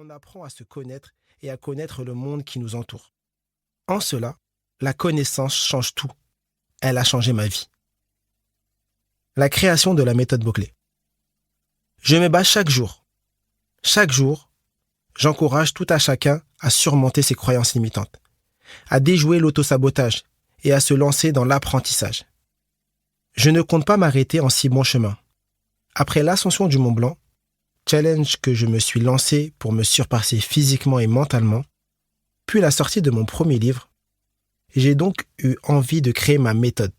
on apprend à se connaître et à connaître le monde qui nous entoure. En cela, la connaissance change tout. Elle a changé ma vie. La création de la méthode Boclé. Je me bats chaque jour. Chaque jour, j'encourage tout à chacun à surmonter ses croyances limitantes, à déjouer l'autosabotage et à se lancer dans l'apprentissage. Je ne compte pas m'arrêter en si bon chemin. Après l'ascension du Mont Blanc, challenge que je me suis lancé pour me surpasser physiquement et mentalement, puis la sortie de mon premier livre, j'ai donc eu envie de créer ma méthode,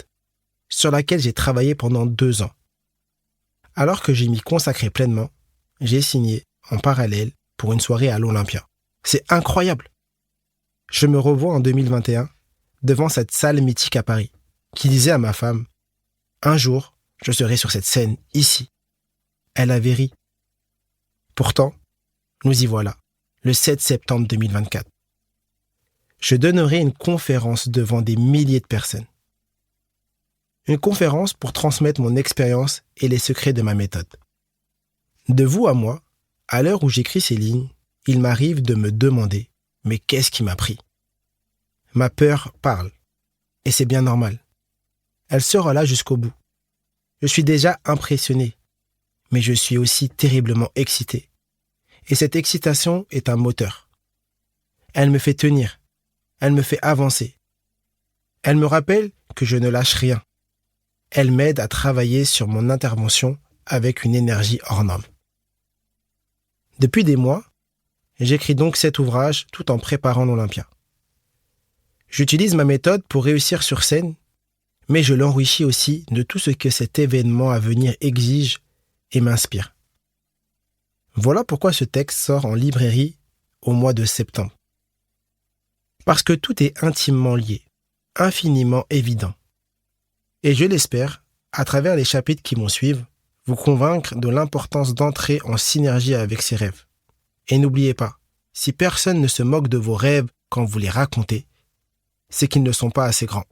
sur laquelle j'ai travaillé pendant 2 ans. Alors que j'y m'y consacrais pleinement, j'ai signé en parallèle pour une soirée à l'Olympia. C'est incroyable! Je me revois en 2021 devant cette salle mythique à Paris, qui disait à ma femme « Un jour, je serai sur cette scène, ici. » Elle avait ri. Pourtant, nous y voilà, le 7 septembre 2024. Je donnerai une conférence devant des milliers de personnes. Une conférence pour transmettre mon expérience et les secrets de ma méthode. De vous à moi, à l'heure où j'écris ces lignes, il m'arrive de me demander « Mais qu'est-ce qui m'a pris ?» Ma peur parle, et c'est bien normal. Elle sera là jusqu'au bout. Je suis déjà impressionné, mais je suis aussi terriblement excité. Et cette excitation est un moteur. Elle me fait tenir, elle me fait avancer. Elle me rappelle que je ne lâche rien. Elle m'aide à travailler sur mon intervention avec une énergie hors norme. Depuis des mois, j'écris donc cet ouvrage tout en préparant l'Olympia. J'utilise ma méthode pour réussir sur scène, mais je l'enrichis aussi de tout ce que cet événement à venir exige et m'inspire. Voilà pourquoi ce texte sort en librairie au mois de septembre. Parce que tout est intimement lié, infiniment évident. Et je l'espère, à travers les chapitres qui m'en suivent, vous convaincre de l'importance d'entrer en synergie avec ses rêves. Et n'oubliez pas, si personne ne se moque de vos rêves quand vous les racontez, c'est qu'ils ne sont pas assez grands.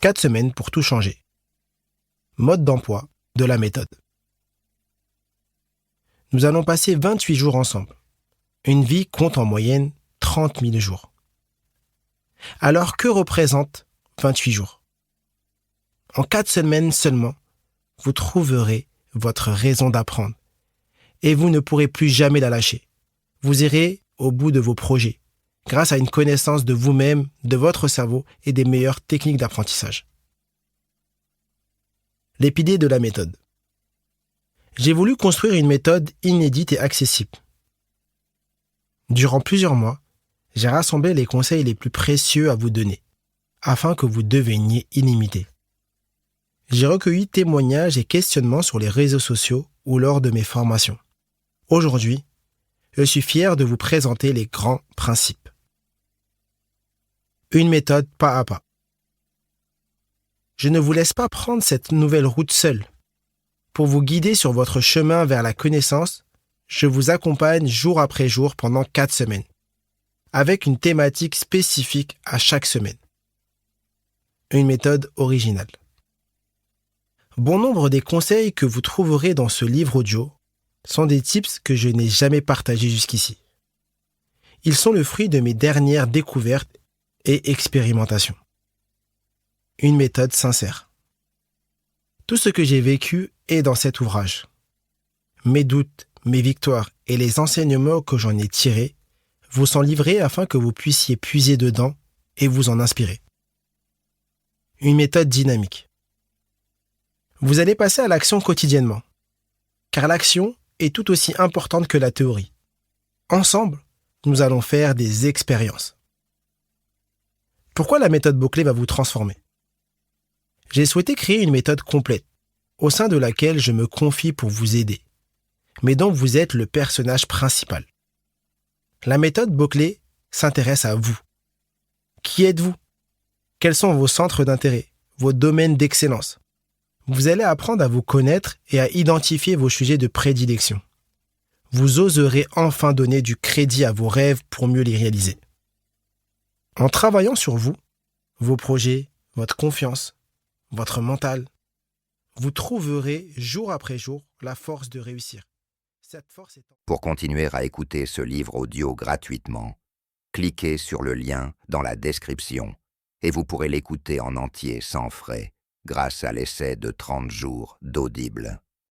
4 semaines pour tout changer. Mode d'emploi de la méthode. Nous allons passer 28 jours ensemble. Une vie compte en moyenne 30 000 jours. Alors que représente 28 jours? En 4 semaines seulement, vous trouverez votre raison d'apprendre et vous ne pourrez plus jamais la lâcher. Vous irez au bout de vos projets grâce à une connaissance de vous-même, de votre cerveau et des meilleures techniques d'apprentissage. Les piliers de la méthode. J'ai voulu construire une méthode inédite et accessible. Durant plusieurs mois, j'ai rassemblé les conseils les plus précieux à vous donner, afin que vous deveniez illimité. J'ai recueilli témoignages et questionnements sur les réseaux sociaux ou lors de mes formations. Aujourd'hui, je suis fier de vous présenter les grands principes. Une méthode pas à pas. Je ne vous laisse pas prendre cette nouvelle route seule. Pour vous guider sur votre chemin vers la connaissance, je vous accompagne jour après jour pendant 4 semaines, avec une thématique spécifique à chaque semaine. Une méthode originale. Bon nombre des conseils que vous trouverez dans ce livre audio sont des tips que je n'ai jamais partagés jusqu'ici. Ils sont le fruit de mes dernières découvertes et expérimentations. Une méthode sincère. Tout ce que j'ai vécu est dans cet ouvrage. Mes doutes, mes victoires et les enseignements que j'en ai tirés vous sont livrés afin que vous puissiez puiser dedans et vous en inspirer. Une méthode dynamique. Vous allez passer à l'action quotidiennement, car l'action est tout aussi importante que la théorie. Ensemble, nous allons faire des expériences. Pourquoi la méthode Boclé va vous transformer? J'ai souhaité créer une méthode complète, au sein de laquelle je me confie pour vous aider, mais dont vous êtes le personnage principal. La méthode Boclé s'intéresse à vous. Qui êtes-vous? Quels sont vos centres d'intérêt, vos domaines d'excellence? Vous allez apprendre à vous connaître et à identifier vos sujets de prédilection. Vous oserez enfin donner du crédit à vos rêves pour mieux les réaliser. En travaillant sur vous, vos projets, votre confiance, votre mental, vous trouverez jour après jour la force de réussir. Cette force étant... Pour continuer à écouter ce livre audio gratuitement, cliquez sur le lien dans la description et vous pourrez l'écouter en entier sans frais grâce à l'essai de 30 jours d'Audible.